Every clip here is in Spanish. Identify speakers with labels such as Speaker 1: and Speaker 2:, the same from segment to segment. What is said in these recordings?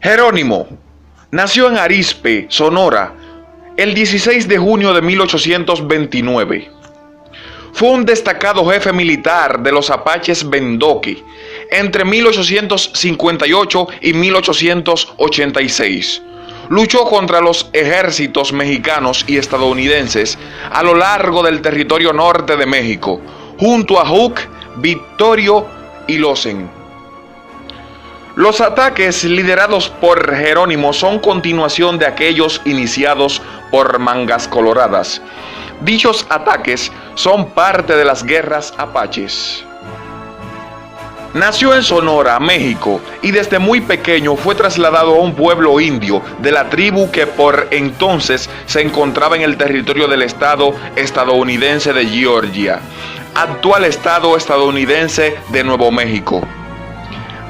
Speaker 1: Jerónimo nació en Arizpe, Sonora, el 16 de junio de 1829. Fue un destacado jefe militar de los apaches Vendoque entre 1858 y 1886. Luchó contra los ejércitos mexicanos y estadounidenses a lo largo del territorio norte de México, junto a Hooke, Victorio y Lozen. Los ataques liderados por Jerónimo son continuación de aquellos iniciados por Mangas Coloradas. Dichos ataques son parte de las guerras apaches. Nació en Sonora, México, y desde muy pequeño fue trasladado a un pueblo indio de la tribu que por entonces se encontraba en el territorio del estado estadounidense de Georgia, actual estado estadounidense de Nuevo México.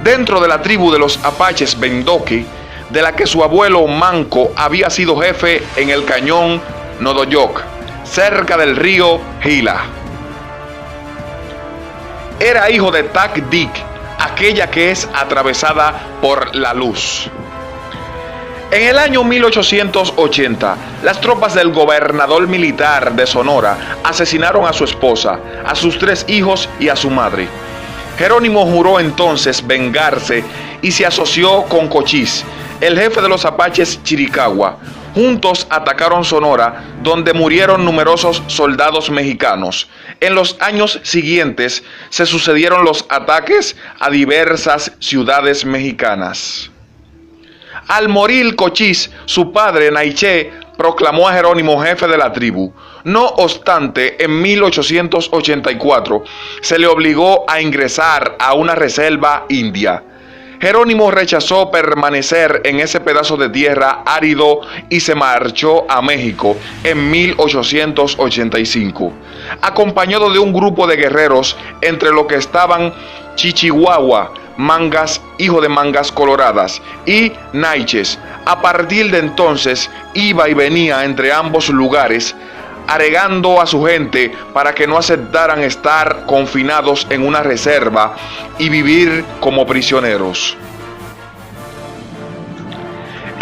Speaker 1: Dentro de la tribu de los apaches Vendoque, de la que su abuelo Manco había sido jefe en el cañón Nodoyoc, cerca del río Gila. Era hijo de Tac Dic, aquella que es atravesada por la luz. En el año 1880, las tropas del gobernador militar de Sonora asesinaron a su esposa, a sus 3 hijos y a su madre. Jerónimo juró entonces vengarse y se asoció con Cochís, el jefe de los apaches Chiricahua. Juntos atacaron Sonora, donde murieron numerosos soldados mexicanos. En los años siguientes se sucedieron los ataques a diversas ciudades mexicanas. Al morir Cochís, su padre Naiché proclamó a Jerónimo jefe de la tribu. No obstante, en 1884 se le obligó a ingresar a una reserva india. Jerónimo rechazó permanecer en ese pedazo de tierra árido y se marchó a México en 1885, acompañado de un grupo de guerreros, entre los que estaban Chichihuahua, Mangas, hijo de Mangas Coloradas, y Naiches. A partir de entonces iba y venía entre ambos lugares, aregando a su gente para que no aceptaran estar confinados en una reserva y vivir como prisioneros.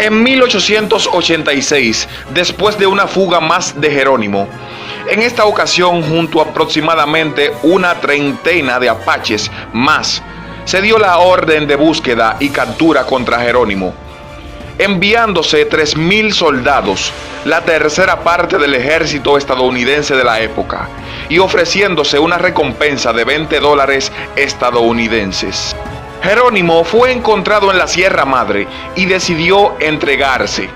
Speaker 1: En 1886, después de una fuga más de Jerónimo, en esta ocasión junto a aproximadamente una treintena de apaches más, se dio la orden de búsqueda y captura contra Jerónimo, enviándose 3,000 soldados, la tercera parte del ejército estadounidense de la época, y ofreciéndose una recompensa de $20 estadounidenses. Jerónimo fue encontrado en la Sierra Madre y decidió entregarse,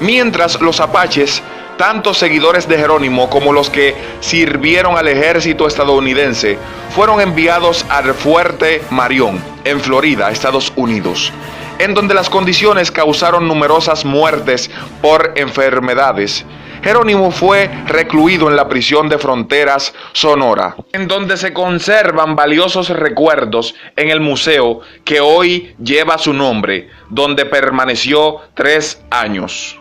Speaker 1: mientras los apaches, tanto seguidores de Jerónimo como los que sirvieron al ejército estadounidense, fueron enviados al Fuerte Marion, en Florida, Estados Unidos, en donde las condiciones causaron numerosas muertes por enfermedades. Jerónimo fue recluido en la prisión de Fronteras, Sonora, en donde se conservan valiosos recuerdos en el museo que hoy lleva su nombre, donde permaneció 3 años.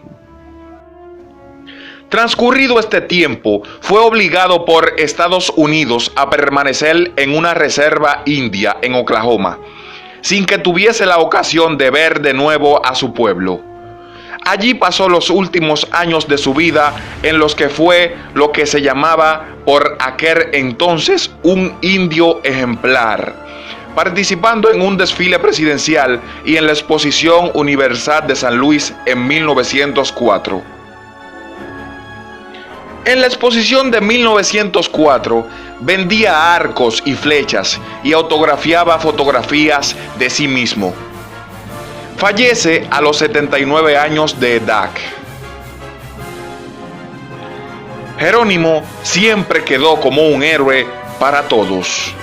Speaker 1: Transcurrido este tiempo, fue obligado por Estados Unidos a permanecer en una reserva india en Oklahoma, sin que tuviese la ocasión de ver de nuevo a su pueblo. Allí pasó los últimos años de su vida, en los que fue lo que se llamaba por aquel entonces un indio ejemplar, participando en un desfile presidencial y en la Exposición Universal de San Luis en 1904. En la exposición de 1904 vendía arcos y flechas y autografiaba fotografías de sí mismo. Fallece a los 79 años de edad. Jerónimo siempre quedó como un héroe para todos.